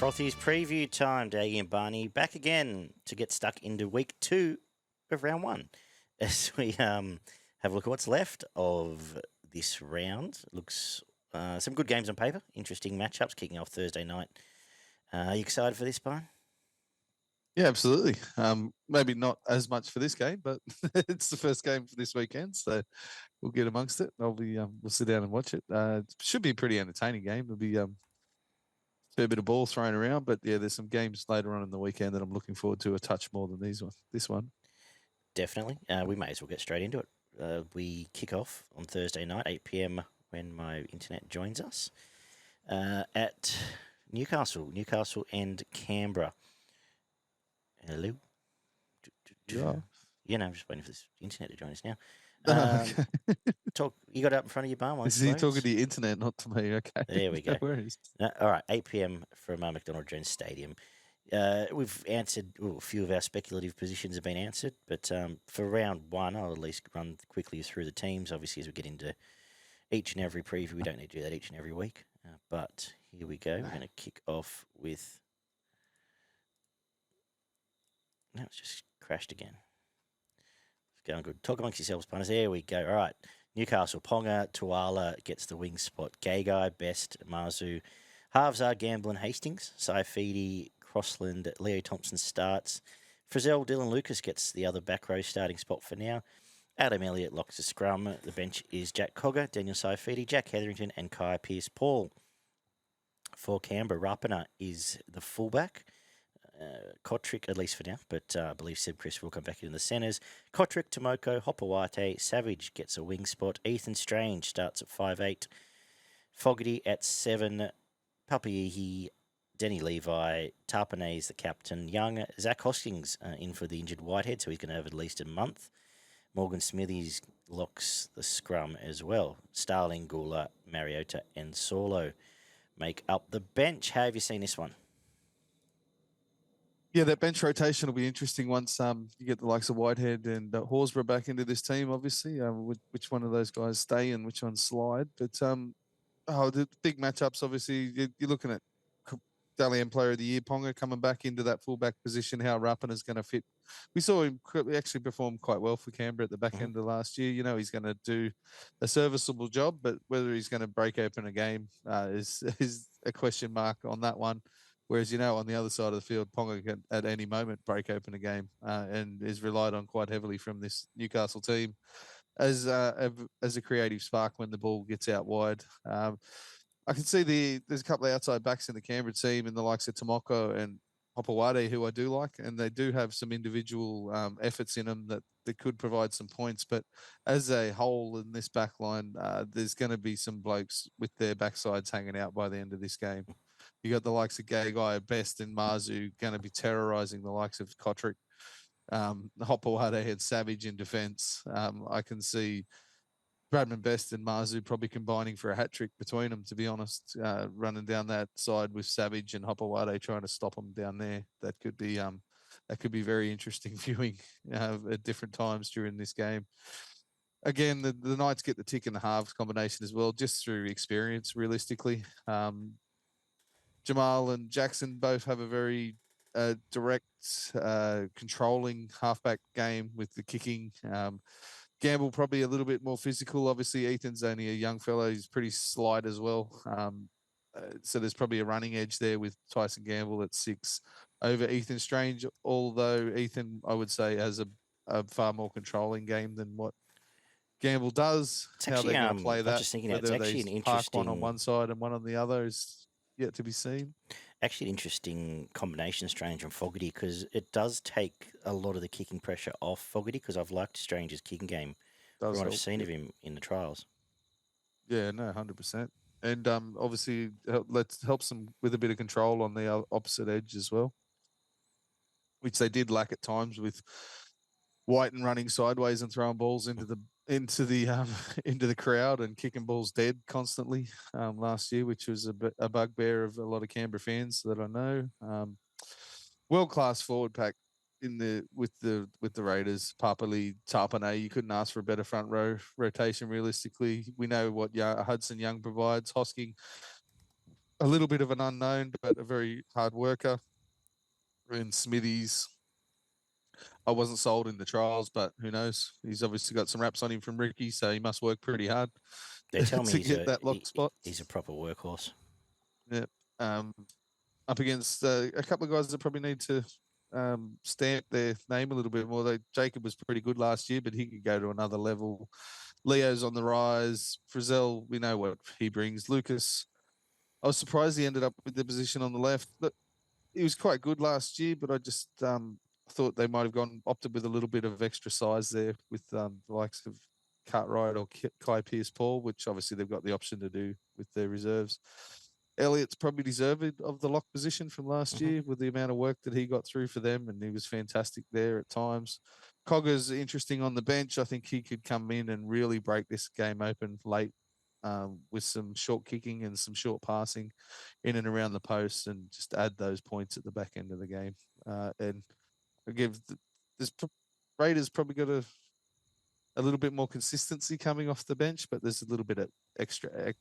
Frothies preview time. Daggy and Barney back again to get stuck into week 2 of round 1 as we have a look at what's left of this round. Looks some good games on paper, interesting matchups kicking off Thursday night. Are you excited for this, Barn? Yeah, absolutely. Maybe not as much for this game, but it's the first game for this weekend, so we'll get amongst it. We'll sit down and watch it. It should be a pretty entertaining game. It'll be a fair bit of ball thrown around, but yeah, there's some games later on in the weekend that I'm looking forward to a touch more than this one. Definitely. We may as well get straight into it. We kick off on Thursday night, 8 p.m. when my internet joins us at Newcastle and Canberra. Hello. Yeah. I'm just waiting for this internet to join us now. Okay. Talk. You got it up in front of your bar. Is he talking to the internet, not to me? Okay. There we go. No worries. All right, 8 p.m. from McDonald Jones Stadium. We've answered a few of our speculative positions have been answered, but for round 1, I'll at least run quickly through the teams. Obviously, as we get into each and every preview, we don't need to do that each and every week. But here we go. We're going to kick off with. No, it's just crashed again. It's going good. Talk amongst yourselves, punters. There we go. All right. Newcastle, Ponga, Tuala gets the wing spot. Gagai, Best, Marzu, halves are Gamble, Hastings. Saifidi, Crossland, Leo Thompson starts. Frizzell, Dylan Lucas gets the other back row starting spot for now. Adam Elliott locks the scrum. The bench is Jack Cogger, Daniel Saifidi, Jack Hetherington, and Kai Pearce-Paul. For Canberra, Rapana is the fullback. Kotrick, at least for now, but I believe Seb Chris will come back in the centres. Kotrick, Tomoko, Hopawate, Savage gets a wing spot. Ethan Strange starts at 5'8". Fogarty at 7. Papiihi, Denny Levi, Tarpanay is the captain. Young, Zach Hoskins in for the injured Whitehead, so he's going to have at least a month. Morgan Smithies locks the scrum as well. Starling, Gula, Mariota, and Solo make up the bench. How have you seen this one? Yeah, that bench rotation will be interesting once you get the likes of Whitehead and Horsburgh back into this team, obviously. Which one of those guys stay and which ones slide. But the big matchups, obviously, you're looking at Dalian Player of the Year, Ponga, coming back into that fullback position, how Rapana is going to fit. We saw him actually perform quite well for Canberra at the back end of last year. You know, he's going to do a serviceable job, but whether he's going to break open a game is a question mark on that one. Whereas, on the other side of the field, Ponga can at any moment break open a game and is relied on quite heavily from this Newcastle team as a creative spark when the ball gets out wide. I can see there's a couple of outside backs in the Canberra team in the likes of Tomoko and Hopawade, who I do like, and they do have some individual efforts in them that could provide some points. But as a whole in this back line, there's going to be some blokes with their backsides hanging out by the end of this game. You got the likes of Gagai, Best, and Marzu going to be terrorising the likes of Kotrick. Hopawade had Savage in defence. I can see Bradman Best and Marzu probably combining for a hat trick between them, to be honest, running down that side with Savage and Hopawade trying to stop them down there. That could be very interesting viewing at different times during this game. Again, the Knights get the tick and the halves combination as well, just through experience, realistically. Jamal and Jackson both have a very direct, controlling halfback game with the kicking. Gamble probably a little bit more physical. Obviously, Ethan's only a young fellow. He's pretty slight as well. So there's probably a running edge there with Tyson Gamble at 6 over Ethan Strange, although Ethan, I would say, has a far more controlling game than what Gamble does. It's actually, how they're going to play that, just thinking whether it's actually an interesting park one on one side and one on the other is yet to be seen. Actually, an interesting combination, Strange and Fogarty, because it does take a lot of the kicking pressure off Fogarty, because I've liked Strange's kicking game from what I've seen of him in the trials. Yeah, no, 100%. And obviously, helps them with a bit of control on the opposite edge as well, which they did lack at times with Whiten running sideways and throwing balls into the crowd and kicking balls dead constantly last year, which was a bugbear of a lot of Canberra fans that I know. World class forward pack with the Raiders. Papali, Tarpanay, you couldn't ask for a better front row rotation. Realistically, we know what Hudson Young provides. Hosking a little bit of an unknown, but a very hard worker. In Smithies, I wasn't sold in the trials, but who knows? He's obviously got some raps on him from Ricky, so he must work pretty hard They tell me to get that lock spot. he's a proper workhorse. Yeah. Up against a couple of guys that probably need to stamp their name a little bit more. Jacob was pretty good last year, but he could go to another level. Leo's on the rise. Frizzell, we know what he brings. Lucas, I was surprised he ended up with the position on the left. Look, he was quite good last year, but I just thought they might have opted with a little bit of extra size there with the likes of Cartwright or Kai Pearce-Paul, which obviously they've got the option to do with their reserves. Elliott's probably deserved of the lock position from last year with the amount of work that he got through for them, and he was fantastic there at times. Cogger's interesting on the bench. I think he could come in and really break this game open late with some short kicking and some short passing in and around the post, and just add those points at the back end of the game. And I give this Raiders probably got a little bit more consistency coming off the bench, but there's a little bit of extra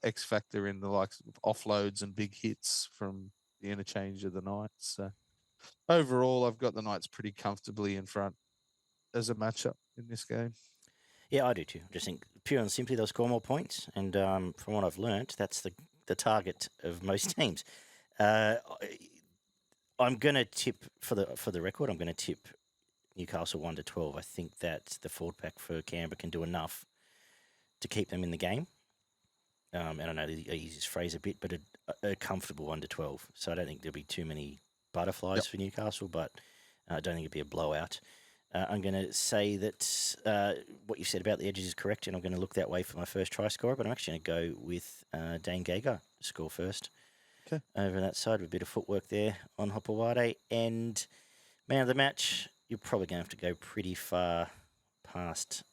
X factor in the likes of offloads and big hits from the interchange of the Knights. So overall, I've got the Knights pretty comfortably in front as a matchup in this game. Yeah, I do too. I just think pure and simply they'll score more points, and from what I've learnt, that's the target of most teams. I'm going to tip for the record. I'm going to tip Newcastle 1-12. I think that the forward pack for Canberra can do enough to keep them in the game. And I know I use this phrase a bit, but a comfortable 1-12. So I don't think there'll be too many butterflies for Newcastle, but I don't think it'll be a blowout. I'm going to say that what you said about the edges is correct, and I'm going to look that way for my first try scorer, but I'm actually going to go with Dane Gagai to score first. Okay. Over on that side with a bit of footwork there on Hopewade. And man of the match, you're probably going to have to go pretty far past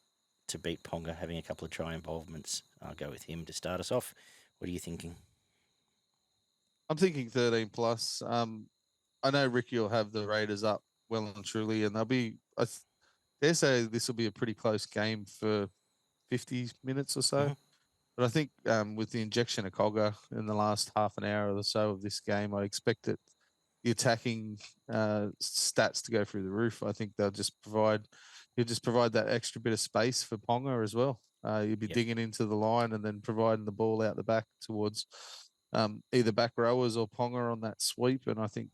to beat Ponga, having a couple of try involvements. I'll go with him to start us off. What are you thinking? I'm thinking 13 plus. I know Ricky will have the Raiders up well and truly, and they'll be. I dare say this will be a pretty close game for 50 minutes or so. But I think with the injection of Cogger in the last half an hour or so of this game, I expect that the attacking stats to go through the roof. I think he'll just provide that extra bit of space for Ponga as well. You'll be digging into the line and then providing the ball out the back towards either back rowers or Ponga on that sweep. And I think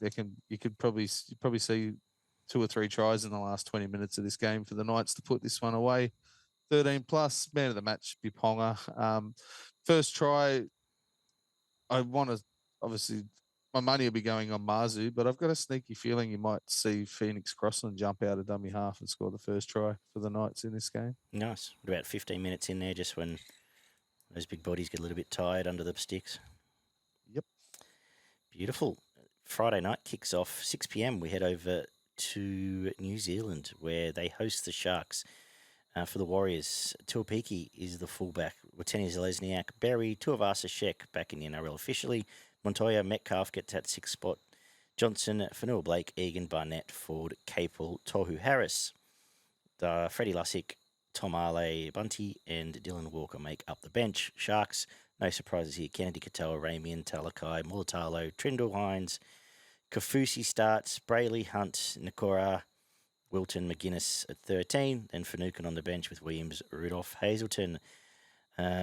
you could probably see 2 or 3 tries in the last 20 minutes of this game for the Knights to put this one away. 13 plus, man of the match be Ponga. First try, I want to obviously my money will be going on Marzu, but I've got a sneaky feeling you might see Phoenix Crossland jump out of dummy half and score the first try for the Knights in this game. Nice. About 15 minutes in there, just when those big bodies get a little bit tired under the sticks. Yep. Beautiful. Friday night kicks off 6 p.m. We head over to New Zealand, where they host the Sharks. For the Warriors, Tuapiki is the fullback. Watene Zelezniak, Berry, Tuivasa-Sheck back in the NRL officially. Montoya, Metcalf gets that 6th spot. Johnson, Fanua Blake, Egan, Barnett, Ford, Capel, Tohu Harris. Freddie Lussick, Tom Ale, Bunty, and Dylan Walker make up the bench. Sharks, no surprises here. Kennedy, Katoa, Ramian, Talakai, Mulatalo, Trindle, Hines. Kafusi starts. Brayley, Hunt, Nakora, Wilton, McGuinness at 13, then Finucane on the bench with Williams, Rudolph, Hazelton.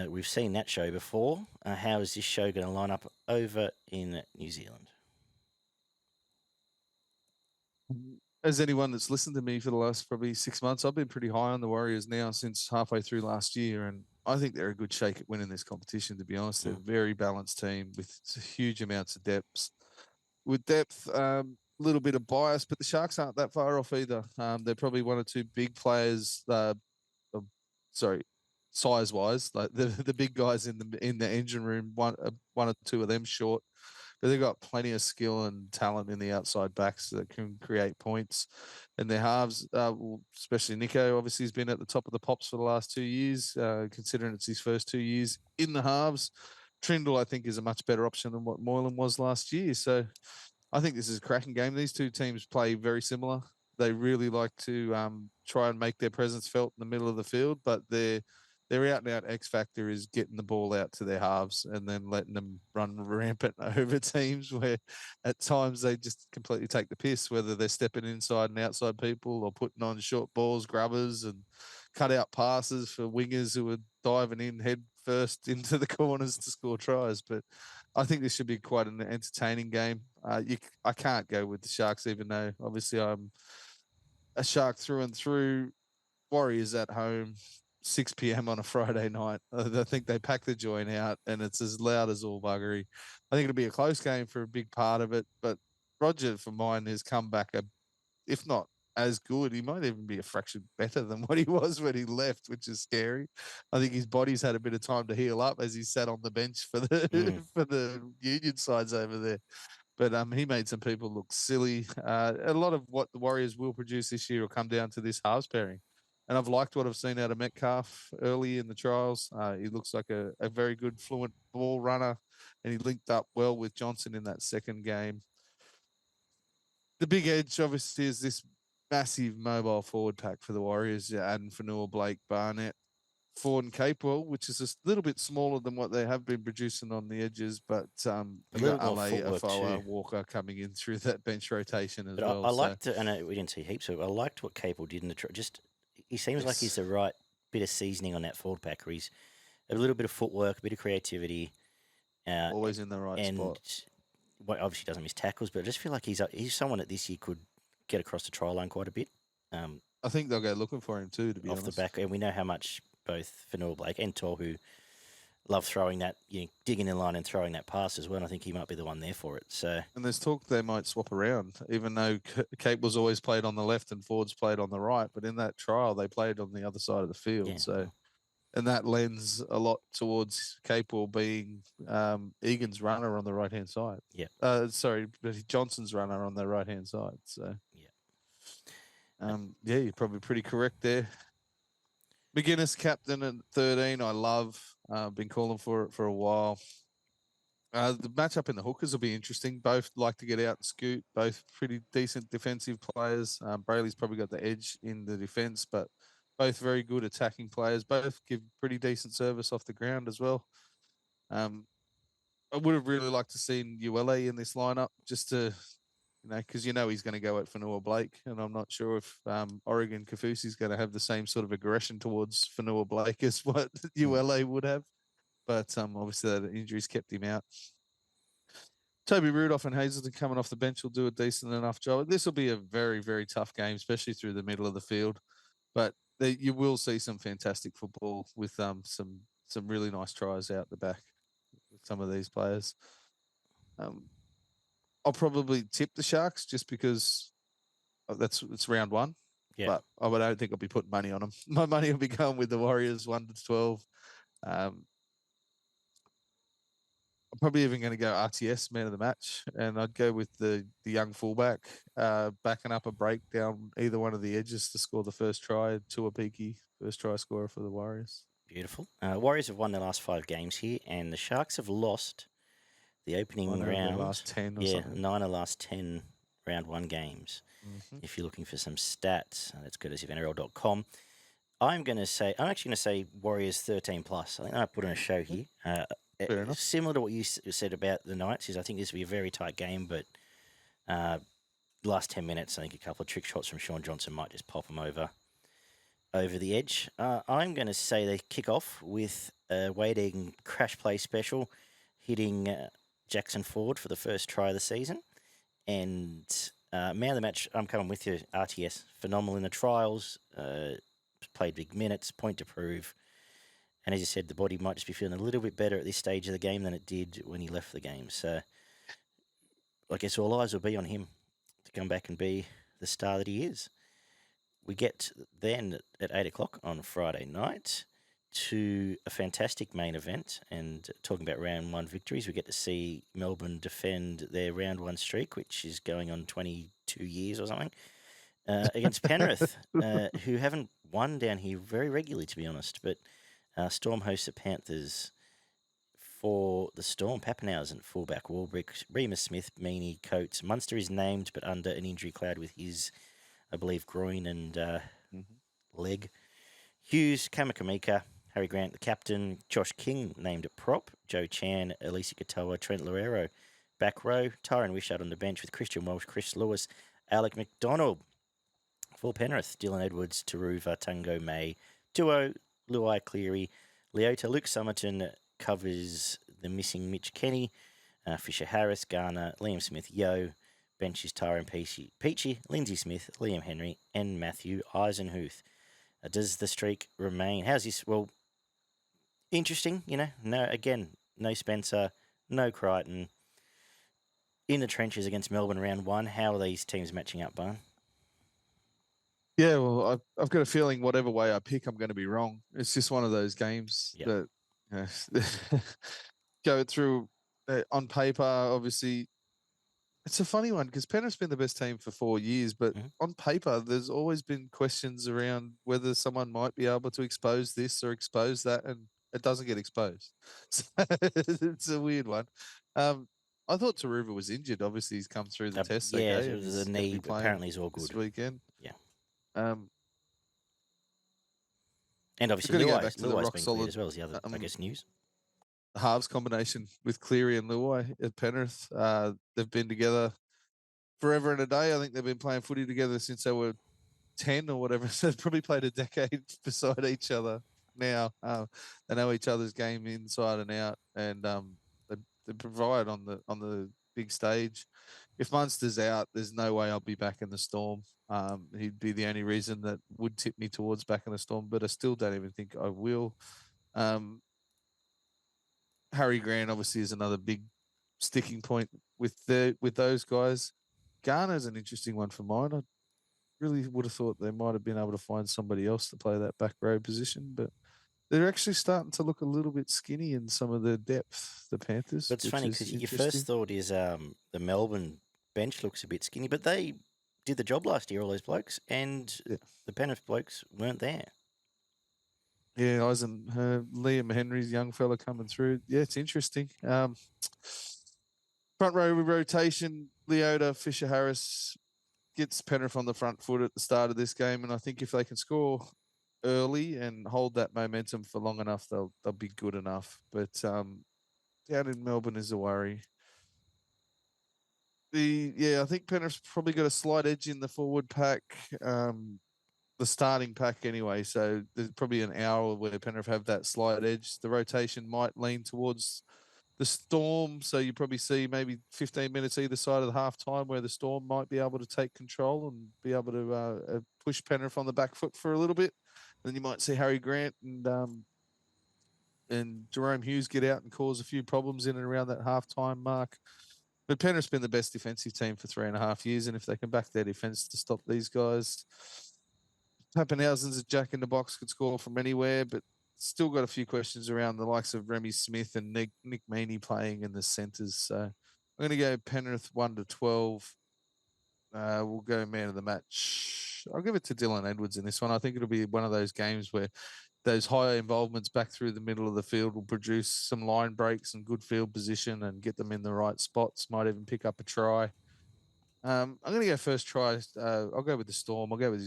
We've seen that show before. How is this show going to line up over in New Zealand? As anyone that's listened to me for the last probably 6 months, I've been pretty high on the Warriors now since halfway through last year, and I think they're a good shake at winning this competition, to be honest. They're a very balanced team with huge amounts of depth. With depth, little bit of bias, but the Sharks aren't that far off either. They're probably 1 or 2 big players. Size-wise, like the big guys in the engine room, one or two of them short, but they've got plenty of skill and talent in the outside backs that can create points. And their halves, especially Nico, obviously has been at the top of the pops for the last 2 years, considering it's his first 2 years in the halves. Trindle, I think, is a much better option than what Moylan was last year. So I think this is a cracking game. These two teams play very similar. They really like to try and make their presence felt in the middle of the field, but they're their out-and-out X factor is getting the ball out to their halves and then letting them run rampant over teams where at times they just completely take the piss, whether they're stepping inside and outside people or putting on short balls, grubbers, and cut out passes for wingers who are diving in head first into the corners to score tries. But I think this should be quite an entertaining game. I can't go with the Sharks, even though obviously I'm a Shark through and through. Warriors at home, 6 p.m. on a Friday night. I think they pack the joint out, and it's as loud as all buggery. I think it'll be a close game for a big part of it, but Roger, for mine, has come back, if not as good, he might even be a fraction better than what he was when he left, which is scary. I think his body's had a bit of time to heal up as he sat on the bench for the for the Union sides over there. But he made some people look silly. A lot of what the Warriors will produce this year will come down to this halves pairing. And I've liked what I've seen out of Metcalf early in the trials. He looks like a very good, fluent ball runner, and he linked up well with Johnson in that second game. The big edge, obviously, is this massive mobile forward pack for the Warriors. Adding Fanua, Blake, Barnett, Ford and Capewell, which is a little bit smaller than what they have been producing on the edges, but you got more Ale, footwork Afoa, too. Walker coming in through that bench rotation as But well. I liked it, and we didn't see heaps of it. I liked what Capel did in the just. He seems like he's the right bit of seasoning on that forward pack. Where he's a little bit of footwork, a bit of creativity, always in the right spot. Well, obviously doesn't miss tackles, but I just feel like he's someone that this year could get across the try line quite a bit. I think they'll go looking for him too, to be honest. Off the back, and we know how much both Fanua Blake and Tohu love throwing that, digging in line and throwing that pass as well. And I think he might be the one there for it. So, and there's talk they might swap around, even though Cape was always played on the left and Ford's played on the right. But in that trial, they played on the other side of the field. yeah. So, and that lends a lot towards Capel being Egan's runner on the right hand side. Yeah. Sorry, but Johnson's runner on the right hand side. So, yeah. You're probably pretty correct there. McGuinness captain at 13. I love. Been calling for it for a while. The matchup in the hookers will be interesting. Both like to get out and scoot. Both pretty decent defensive players. Brayley's probably got the edge in the defense, but both very good attacking players. Both give pretty decent service off the ground as well. I would have really liked to see ULA in this lineup just to, because he's going to go at Fanua Blake, and I'm not sure if Oregon Kafusi's going to have the same sort of aggression towards Fanua Blake as what ULA would have. But obviously that injuries kept him out. Toby Rudolph and Hazelton coming off the bench will do a decent enough job. This will be a very, very tough game, especially through the middle of the field. But you will see some fantastic football with some really nice tries out the back with some of these players. I'll probably tip the Sharks just because it's round one. Yeah. But I don't think I'll be putting money on them. My money will be going with the Warriors 1-12. I'm probably even going to go RTS man of the match, and I'd go with the young fullback backing up a breakdown either one of the edges to score the first try. Tuapiki, first try scorer for the Warriors. Beautiful. Warriors have won their last 5 games here, and the Sharks have lost the opening round. Last 10 or something. 9 of the last 10 round 1 games. Mm-hmm. If you're looking for some stats, that's courtesy of NRL.com. I'm actually going to say Warriors 13 plus. I think I put in a show here. Fair enough. Similar to what you said about the Knights, is I think this will be a very tight game, but last 10 minutes, I think a couple of trick shots from Sean Johnson might just pop them over the edge. I'm going to say they kick off with a Wade Egan crash play special, hitting Jackson Ford for the first try of the season. And man of the match, I'm coming with you, RTS. Phenomenal in the trials, played big minutes, point to prove. And as you said, the body might just be feeling a little bit better at this stage of the game than it did when he left the game. So I guess all eyes will be on him to come back and be the star that he is. We get then at 8 o'clock on Friday night to a fantastic main event. And talking about round 1 victories, we get to see Melbourne defend their round 1 streak, which is going on 22 years or something, against Penrith, who haven't won down here very regularly, to be honest. But Storm hosts the Panthers. For the Storm, Pappenhausen, fullback, Warbrick, Remus Smith, Meaney, Coates. Munster is named, but under an injury cloud with his, I believe, groin and leg. Hughes, Kamakamika, Harry Grant, the captain. Josh King named at prop. Joe Chan, Elisa Katoa, Trent Luero. Back row, Tyron Wishart on the bench with Christian Welsh, Chris Lewis, Alec McDonald. For Penrith, Dylan Edwards, Taruva, Tungo May, Tuo, Luai Cleary, Leota, Luke Summerton covers the missing Mitch Kenny, Fisher Harris, Garner, Liam Smith, Yo, benches Tyrone Peachy, Lindsay Smith, Liam Henry, and Matthew Eisenhuth. Does the streak remain? How's this? Well, interesting, no Spencer, no Crichton. In the trenches against Melbourne round 1, how are these teams matching up, Barn? Yeah, well, I've got a feeling whatever way I pick, I'm going to be wrong. It's just one of those games that go through on paper. Obviously, it's a funny one because Penrith's been the best team for 4 years, but on paper, there's always been questions around whether someone might be able to expose this or expose that, and it doesn't get exposed. So it's a weird one. I thought Taruva was injured. Obviously, he's come through the test. Yeah, okay, it was a knee. Apparently, he's all good this weekend. Yeah. And obviously, Luai's been cleared as well as the other, I guess, news. The halves combination with Cleary and Luai at Penrith. They've been together forever and a day. I think they've been playing footy together since they were 10 or whatever. So they've probably played a decade beside each other now. They know each other's game inside and out, and they provide on the big stage. If Munster's out, there's no way I'll be back in the Storm. He'd be the only reason that would tip me towards back in the Storm, but I still don't even think I will. Harry Grant obviously is another big sticking point with those guys. Garner's an interesting one for mine. I really would have thought they might have been able to find somebody else to play that back row position, but they're actually starting to look a little bit skinny in some of the depth, the Panthers. But it's funny because your first thought is the Melbourne bench looks a bit skinny, but they did the job last year, all those blokes, and the Penrith blokes weren't there. Yeah, Liam Henry's young fella coming through. Yeah, it's interesting. Front row rotation, Leota, Fisher Harris gets Penrith on the front foot at the start of this game, and I think if they can score early and hold that momentum for long enough, they'll be good enough. But down in Melbourne is a worry. I think Penrith's probably got a slight edge in the forward pack, the starting pack anyway. So there's probably an hour where Penrith have that slight edge. The rotation might lean towards the Storm, so you probably see maybe 15 minutes either side of the half time where the Storm might be able to take control and be able to push Penrith on the back foot for a little bit. Then you might see Harry Grant and Jerome Hughes get out and cause a few problems in and around that half-time mark. But Penrith's been the best defensive team for 3.5 years, and if they can back their defence to stop these guys, Pappenhausen's a jack in the box, could score from anywhere, but still got a few questions around the likes of Remy Smith and Nick Meaney playing in the centres. So I'm going to go Penrith 1-12. We'll go man of the match. I'll give it to Dylan Edwards in this one. I think it'll be one of those games where those higher involvements back through the middle of the field will produce some line breaks and good field position and get them in the right spots. Might even pick up a try. I'm going to go first try. I'll go with the Storm. I'll go with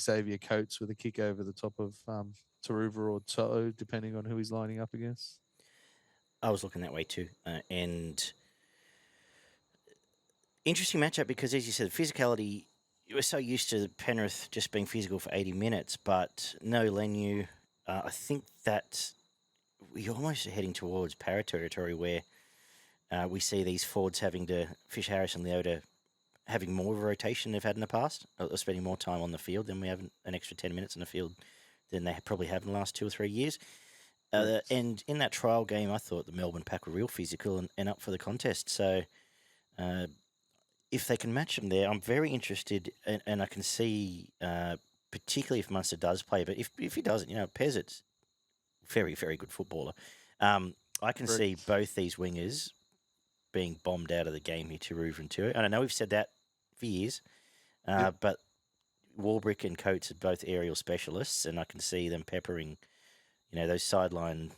Xavier Coates with a kick over the top of Taruva or To'o, depending on who he's lining up against. I was looking that way too. And interesting matchup because, as you said, physicality, you were so used to Penrith just being physical for 80 minutes, but no Lenu. I think that we're almost heading towards para territory where we see these forwards having to, Fish Harris and Leota, having more of a rotation they've had in the past, or spending more time on the field than we have an extra 10 minutes in the field than they probably have in the last 2 or 3 years. And in that trial game, I thought the Melbourne pack were real physical and up for the contest. So if they can match them there, I'm very interested, and I can see, particularly if Munster does play, but if he doesn't, Pezzard's very, very good footballer. I can see both these wingers being bombed out of the game here, Taruva and Tuo. And I know we've said that for years, but Warbrick and Coates are both aerial specialists, and I can see them peppering, those sideline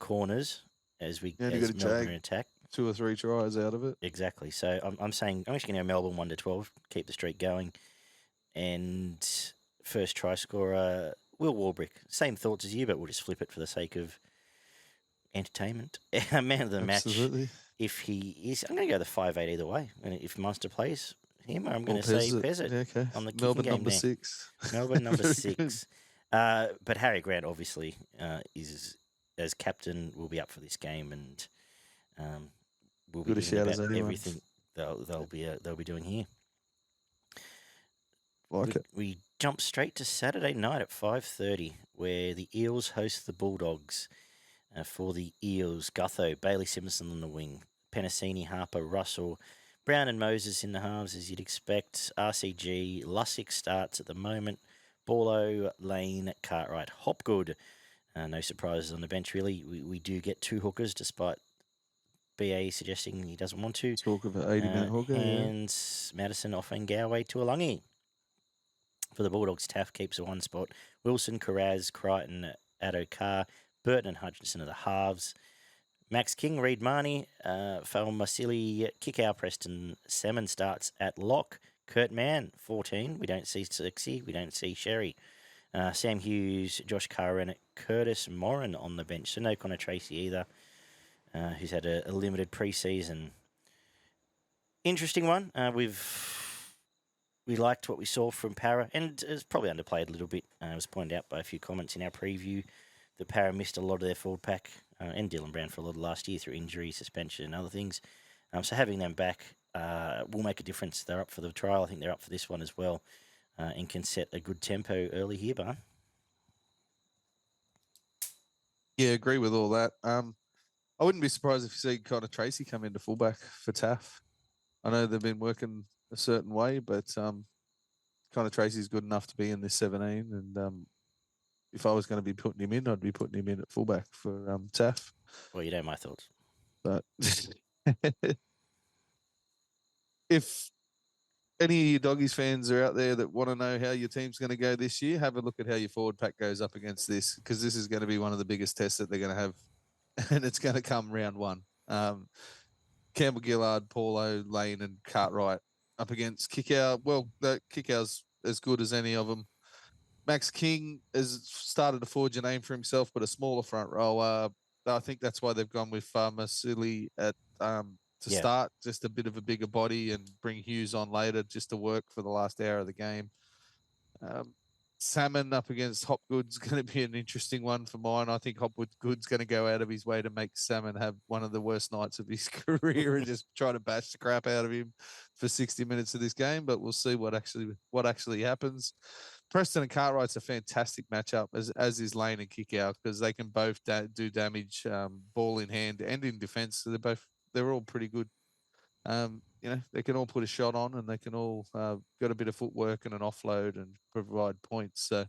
corners as Melbourne attack. 2 or 3 tries out of it. Exactly. So I'm saying I'm actually going to go Melbourne 1-12, keep the streak going, and first try scorer Will Warbrick, same thoughts as you, but we'll just flip it for the sake of entertainment. Man of the match. Absolutely. If he is, I'm going to go the 5'8" either way. And if Munster plays him, I'm going Or to say Pez it. Pez it Yeah, okay. on the kicking Melbourne game number there. 6. Melbourne number Very 6. But Harry Grant obviously is as captain will be up for this game and will be Good a giving shout as about anyone. everything they'll be doing here. Like it. We jump straight to Saturday night at 5:30, where the Eels host the Bulldogs. For the Eels, Gutho, Bailey Simpson on the wing, Penasini, Harper, Russell, Brown and Moses in the halves, as you'd expect. RCG, Lussick starts at the moment. Borlo, Lane, Cartwright, Hopgood. No surprises on the bench, really. We do get 2 hookers, despite BA suggesting he doesn't want to. Talk of an 80-minute hooker, yeah. Hands, Madison, Offengawe, Tuolangi. For the Bulldogs, Taff keeps a 1 spot. Wilson, Carraz, Crichton, Addo Carr, Burton and Hutchinson are the halves. Max King, Reed Marnie, Fal Masili, Kickout, Preston, Salmon starts at lock. Kurt Mann, 14. We don't see Sexy. We don't see Sherry. Sam Hughes, Josh Curran, Curtis Moran on the bench. So no Connor Tracy either, who's had a limited pre-season. Interesting one. We liked what we saw from Para, and it's probably underplayed a little bit. It was pointed out by a few comments in our preview that Para missed a lot of their forward pack, and Dylan Brown for a lot of last year through injury, suspension, and other things. So having them back will make a difference. They're up for the trial. I think they're up for this one as well, and can set a good tempo early here, Barn. Yeah, agree with all that. I wouldn't be surprised if you see Connor Tracy come into fullback for Taff. I know they've been working a certain way, but Connor Tracy's good enough to be in this 17. And if I was going to be putting him in, I'd be putting him in at fullback for Taff. Well, you know my thoughts. But if any of you Doggies fans are out there that want to know how your team's going to go this year, have a look at how your forward pack goes up against this, because this is going to be one of the biggest tests that they're going to have, and it's going to come round 1. Campbell Gillard, Paulo, Lane, and Cartwright up against Kickout. Well, Kickout's as good as any of them. Max King has started to forge a name for himself, but a smaller front rower. I think that's why they've gone with Masili at start, just a bit of a bigger body, and bring Hughes on later just to work for the last hour of the game. Salmon up against Hopgood's going to be an interesting one for mine. I think Hopgood's going to go out of his way to make Salmon have one of the worst nights of his career and just try to bash the crap out of him for 60 minutes of this game. But we'll see what actually happens. Preston and Cartwright's a fantastic matchup, as is Lane and Kickout, because they can both do damage, ball in hand and in defence. So they're all pretty good. They can all put a shot on, and they can all got a bit of footwork and an offload and provide points. So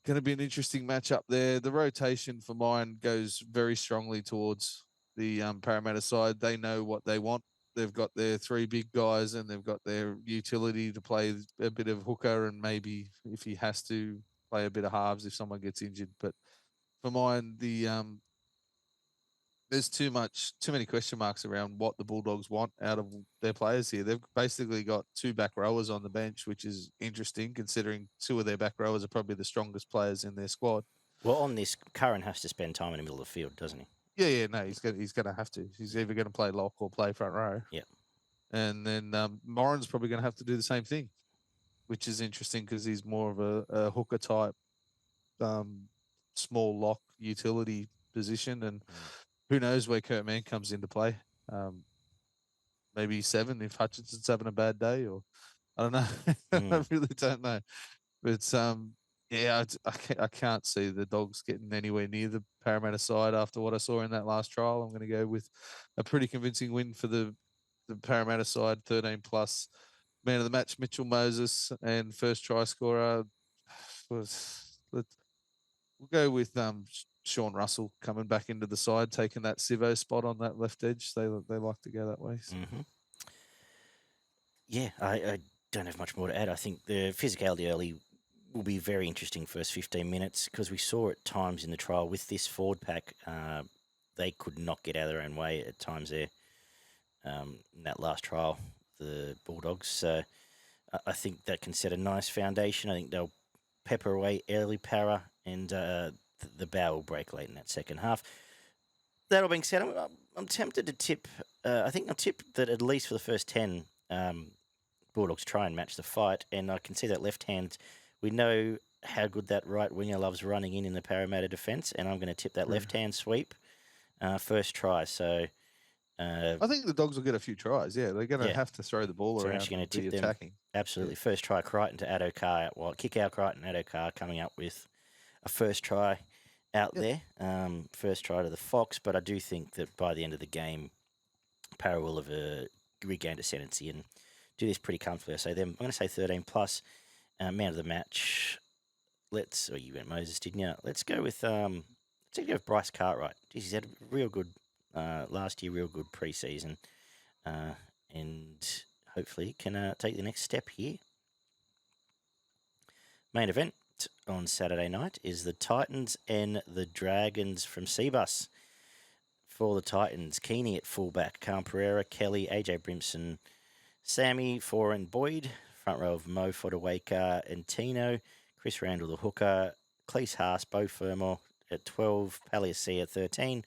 going to be an interesting matchup there. The rotation for mine goes very strongly towards the Parramatta side. They know what they want. They've got their 3 big guys, and they've got their utility to play a bit of hooker, and maybe if he has to play a bit of halves if someone gets injured. But for mine, there's too many question marks around what the Bulldogs want out of their players here. They've basically got 2 back rowers on the bench, which is interesting considering 2 of their back rowers are probably the strongest players in their squad. Well, on this, Curran has to spend time in the middle of the field, doesn't he? Yeah, no, he's going to have to. He's either going to play lock or play front row. Yeah. And then Moran's probably going to have to do the same thing, which is interesting because he's more of a hooker type, small lock utility position. And who knows where Kurt Mann comes into play. Maybe 7 if Hutchinson's having a bad day, or I don't know. I really don't know. But I can't see the Dogs getting anywhere near the Parramatta side after what I saw in that last trial. I'm going to go with a pretty convincing win for the Parramatta side, 13+. Man of the match, Mitchell Moses, and first try scorer. We'll go with Sean Russell coming back into the side, taking that Sivo spot on that left edge. They like to go that way. So. Mm-hmm. Yeah, I don't have much more to add. I think the physicality early will be very interesting first 15 minutes, because we saw at times in the trial with this forward pack, they could not get out of their own way at times there in that last trial, the Bulldogs. So I think that can set a nice foundation. I think they'll pepper away early para, and the bow will break late in that second half. That all being said, I'm tempted to tip. I think I'll tip that at least for the first 10, Bulldogs try and match the fight, and I can see that left hand. We know how good that right winger loves running in the Parramatta defence, and I'm going to tip that left hand sweep first try. So I think the Dogs will get a few tries. Yeah, they're going to Yeah. have to throw the ball so we're around actually going and to be tip them attacking. absolutely first try. Crichton to Addo Carr out wide, kick out Crichton, Addo Carr coming up with a first try out there. First try to the Fox, but I do think that by the end of the game, Para will have regained ascendancy and do this pretty comfortably. I say them. I'm going to say 13 plus. Man of the match. You went Moses, didn't you? Let's go with Bryce Cartwright. Jeez, he's had a real good last year, real good preseason, and hopefully can take the next step here. Main event on Saturday night is the Titans and the Dragons from Seabus. For the Titans, Keeney at fullback, Cam Pereira, Kelly, AJ Brimson, Sammy, Foran, Boyd. Front row of Mo Fodawaker and Tino. Chris Randall, the hooker. Cleese Haas, Bo Fermor at 12. Paliasia at 13.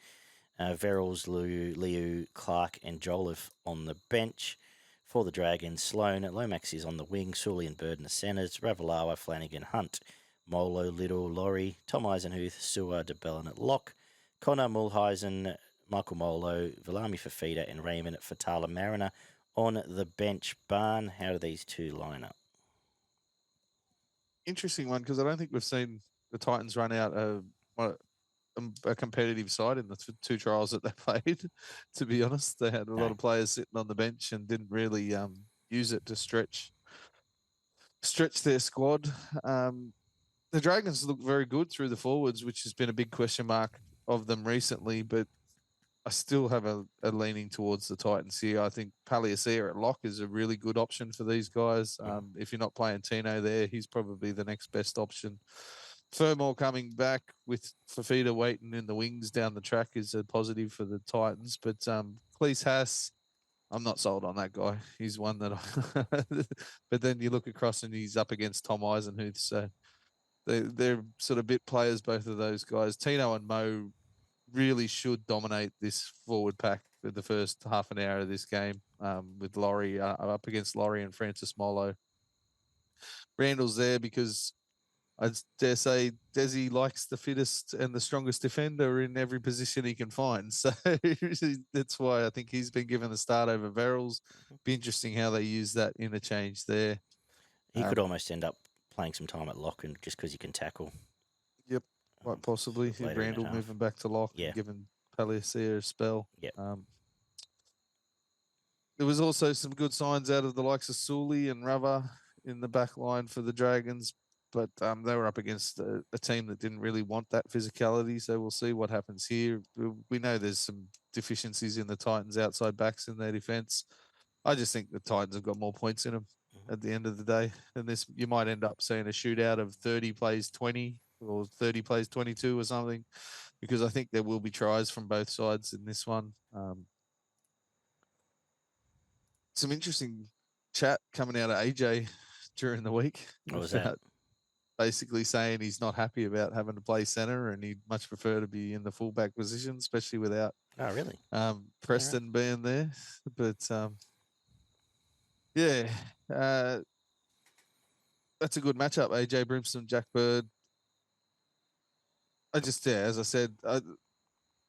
Verrills, Liu, Clark and Jolliffe on the bench. For the Dragons, Sloan, Lomax is on the wing. Sully and Bird in the centres. Ravalawa, Flanagan, Hunt, Molo, Little, Laurie, Tom Eisenhuth, Sewer, DeBellin at lock. Connor, Mulheisen, Michael Molo, Vilami Fafita and Raymond at Fatala Mariner on the bench. Barn, how do these two line up? Interesting one because I don't think we've seen the Titans run out a competitive side in the two trials that they played. To be honest, they had a lot of players sitting on the bench and didn't really use it to stretch their squad. The Dragons look very good through the forwards, which has been a big question mark of them recently, but I still have a leaning towards the Titans here. I think Paliasia at lock is a really good option for these guys. If you're not playing Tino there, he's probably the next best option. Fermor coming back with Fafita waiting in the wings down the track is a positive for the Titans. But Cleese Haas, I'm not sold on that guy. He's one that but then you look across and he's up against Tom Eisenhuth. So they're sort of bit players, both of those guys. Tino and Mo really should dominate this forward pack for the first half an hour of this game with Laurie up against Laurie and Francis Molo. Randall's there because I dare say Desi likes the fittest and the strongest defender in every position he can find. So that's why I think he's been given the start over Verrills. Be interesting how they use that interchange there. He could almost end up playing some time at lock and just because he can tackle. Yep, quite possibly. Randall moving back to lock and giving Paliasia a spell. Yep. There was also some good signs out of the likes of Sully and Rava in the back line for the Dragons, but they were up against a team that didn't really want that physicality, so we'll see what happens here. We know there's some deficiencies in the Titans' outside backs in their defence. I just think the Titans have got more points in them at the end of the day, and this you might end up seeing a shootout of 30 plays 20 or 30 plays 22 or something, because I think there will be tries from both sides in this one. Some interesting chat coming out of AJ during the week. What was that? Basically saying he's not happy about having to play centre and he'd much prefer to be in the fullback position, especially without Preston being there. But that's a good matchup. AJ Brimson, Jack Bird. As I said,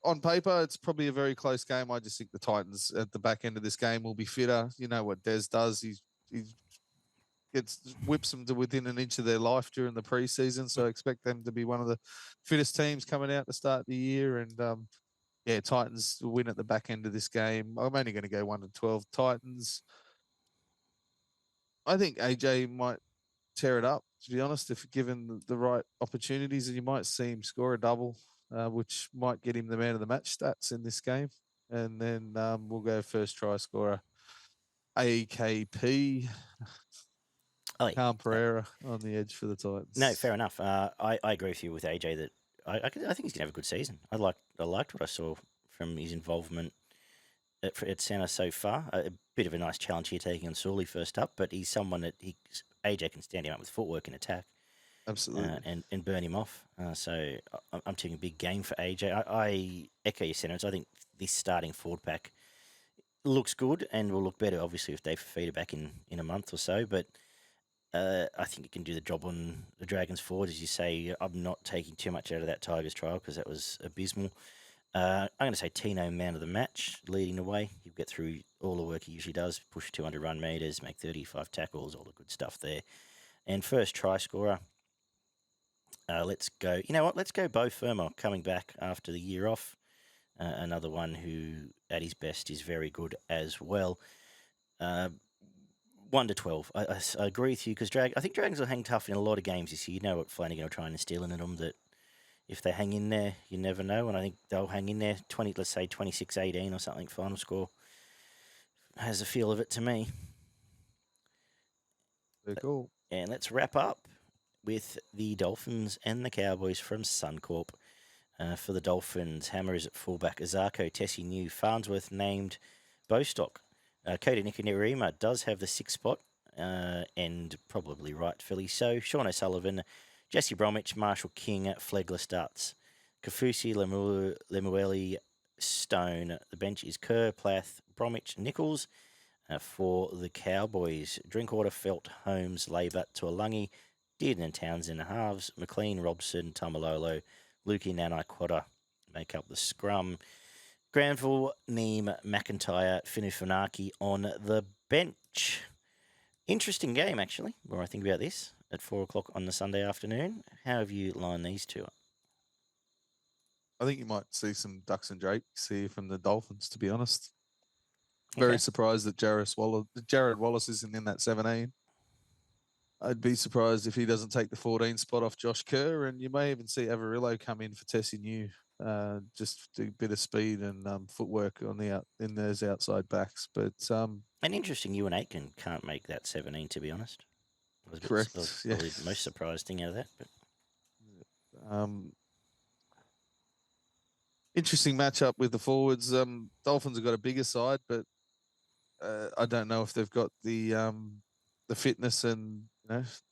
on paper, it's probably a very close game. I just think the Titans at the back end of this game will be fitter. You know what Des does. He whips them to within an inch of their life during the preseason. So I expect them to be one of the fittest teams coming out to start the year. And Titans win at the back end of this game. I'm only going to go 1-12 Titans. I think AJ might tear it up, to be honest, if given the right opportunities, and you might see him score a double, which might get him the man of the match stats in this game. And then we'll go first try scorer, AKP. Cam Pereira on the edge for the Titans. No, fair enough. I agree with you with AJ that I think he's going to have a good season. I liked what I saw from his involvement at centre so far. A bit of a nice challenge here taking on Sully first up, but he's someone that AJ can stand him up with footwork and attack. Absolutely. and burn him off. So I'm taking a big game for AJ. I echo your sentiments. I think this starting forward pack looks good and will look better, obviously, if Dave Fafita back in a month or so. But I think it can do the job on the Dragons forward. As you say, I'm not taking too much out of that Tigers trial because that was abysmal. I'm going to say Tino, man of the match, leading the way. He'll get through all the work he usually does, push 200 run meters, make 35 tackles, all the good stuff there. And first try scorer, let's go. You know what? Let's go Bo Firma coming back after the year off. Another one who, at his best, is very good as well. 1 to 12. I agree with you because I think Dragons will hang tough in a lot of games this year. You know what Flanagan will try and steal in them, that if they hang in there, you never know. And I think they'll hang in there 20, let's say 26-18 or something, final score. Has a feel of it to me. Very cool. And let's wrap up with the Dolphins and the Cowboys from Suncorp. For the Dolphins, Hammer is at fullback. Azarko, Tessie New, Farnsworth named Bostock. Cody Nikonirima does have the 6th spot, and probably rightfully so. Sean O'Sullivan, Jesse Bromwich, Marshall King, Flegler starts. Kafusi, Lemueli, Stone. The bench is Kerr, Plath, Bromwich, Nichols. For the Cowboys, Drinkwater, Felt, Holmes, Labour, Tuolungi, Dearden and Townsend halves. McLean, Robson, Tamalolo, Lukey, Nanai, Quatter make up the scrum. Granville, Neem, McIntyre, Finufunaki on the bench. Interesting game, actually, where I think about this at 4 o'clock on the Sunday afternoon. How have you lined these two up? I think you might see some Ducks and Drakes here from the Dolphins, to be honest. Very Okay. surprised that Jared Wallace isn't in that 17. I'd be surprised if he doesn't take the 14 spot off Josh Kerr, and you may even see Averillo come in for Tessie New, just a bit of speed and footwork on in those outside backs. But And interesting, you and Aitken can't make that 17, to be honest. correct, I was yeah. probably the most surprised thing out of that. But interesting matchup with the forwards. Dolphins have got a bigger side, but I don't know if they've got the fitness and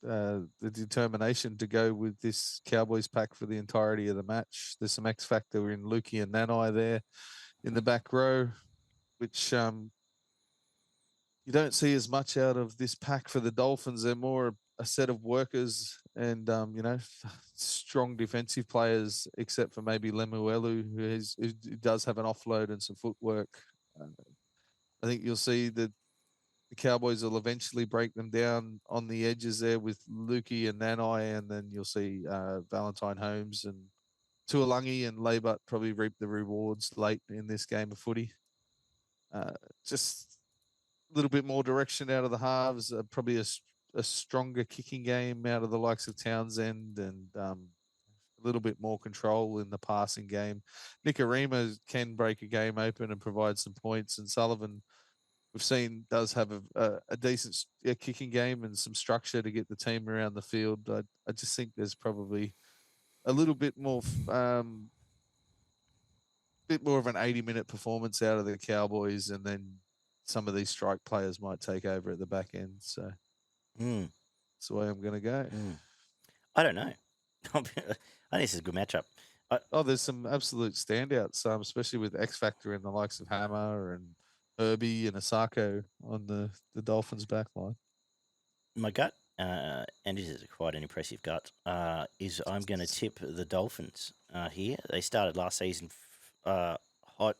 the determination to go with this Cowboys pack for the entirety of the match. There's some X factor in Lukey and Nanai there in the back row, which you don't see as much out of this pack for the Dolphins. They're more a set of workers and strong defensive players, except for maybe Lemuelu, who does have an offload and some footwork. I think you'll see that the Cowboys will eventually break them down on the edges there with Lukey and Nanai, and then you'll see Valentine Holmes and Tuolungi and Labour probably reap the rewards late in this game of footy. Just a little bit more direction out of the halves, probably a stronger kicking game out of the likes of Townsend, and a little bit more control in the passing game. Nikorima can break a game open and provide some points, and Sullivan, we've seen, does have a decent kicking game and some structure to get the team around the field. I just think there's probably a little bit more of an 80-minute performance out of the Cowboys, and then some of these strike players might take over at the back end. So that's the way I'm going to go. I don't know. I think this is a good matchup. There's some absolute standouts, especially with X Factor and the likes of Hammer and Herbie and Asako on the Dolphins back line. My gut, and this is quite an impressive gut, is I'm going to tip the Dolphins here. They started last season hot.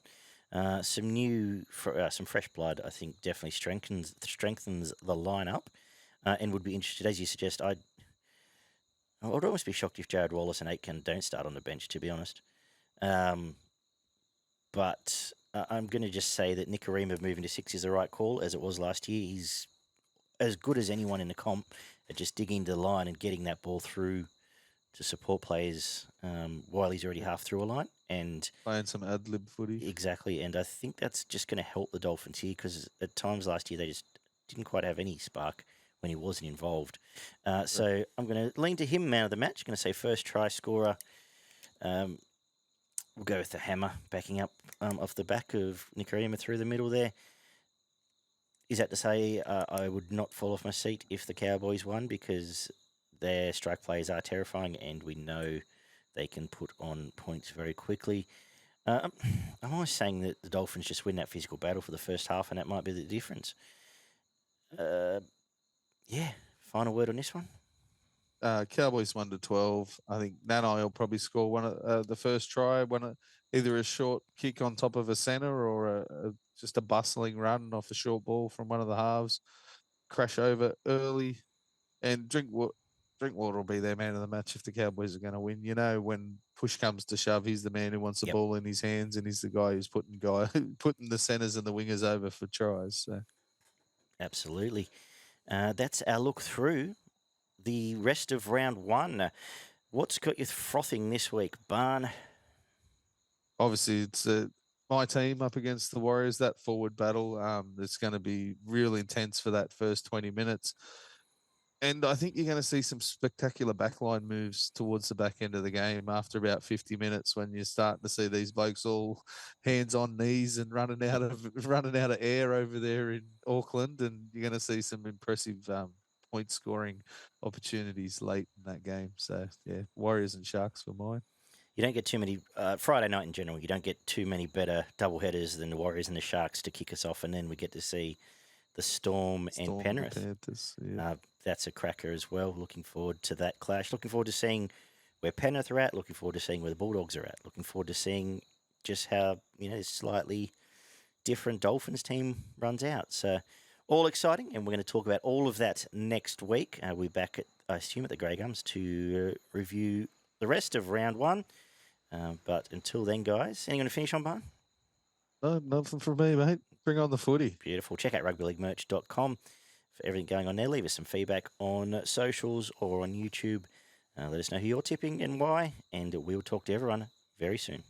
Some fresh blood, I think, definitely strengthens the lineup, and would be interested, as you suggest. I would almost be shocked if Jared Wallace and Aitken don't start on the bench, to be honest. But I'm going to just say that Nikorima moving to 6 is the right call, as it was last year. He's as good as anyone in the comp at just digging into the line and getting that ball through to support players while he's already half through a line. And playing some ad-lib footy. Exactly, and I think that's just going to help the Dolphins here, because at times last year they just didn't quite have any spark when he wasn't involved. So I'm going to lean to him, man of the match. Going to say first try scorer. We'll go with the Hammer, backing up off the back of Nikorima through the middle there. Is that to say I would not fall off my seat if the Cowboys won, because their strike plays are terrifying, and we know they can put on points very quickly. I'm always saying that the Dolphins just win that physical battle for the first half, and that might be the difference. Yeah, final word on this one. Cowboys 1-12. I think Nanai will probably score one of the first try, either a short kick on top of a centre or just a bustling run off the short ball from one of the halves. Crash over early, and Drinkwater will be their man of the match if the Cowboys are going to win. You know, when push comes to shove, he's the man who wants the Yep. ball in his hands, and he's the guy who's putting the centres and the wingers over for tries. So. Absolutely. That's our look through the rest of round one. What's got you frothing this week, Barn? Obviously, it's my team up against the Warriors. That forward battle, it's going to be real intense for that first 20 minutes. And I think you're going to see some spectacular backline moves towards the back end of the game after about 50 minutes, when you're starting to see these blokes all hands on knees and running out of air over there in Auckland, and you're going to see some impressive point scoring opportunities late in that game. So yeah, Warriors and Sharks for mine. You don't get too many Friday night in general. You don't get too many better doubleheaders than the Warriors and the Sharks to kick us off, and then we get to see the Storm and Penrith. Panthers, yeah. That's a cracker as well. Looking forward to that clash. Looking forward to seeing where Penrith are at. Looking forward to seeing where the Bulldogs are at. Looking forward to seeing just how slightly different Dolphins team runs out. So all exciting, and we're going to talk about all of that next week. We're back at, I assume, at the Grey Gums to review the rest of round one. But until then, guys, anything to finish on, Barn? No, nothing from me, mate. Bring on the footy. Beautiful. Check out rugbyleaguemerch.com for everything going on there. Leave us some feedback on socials or on YouTube. Let us know who you're tipping and why, and we'll talk to everyone very soon.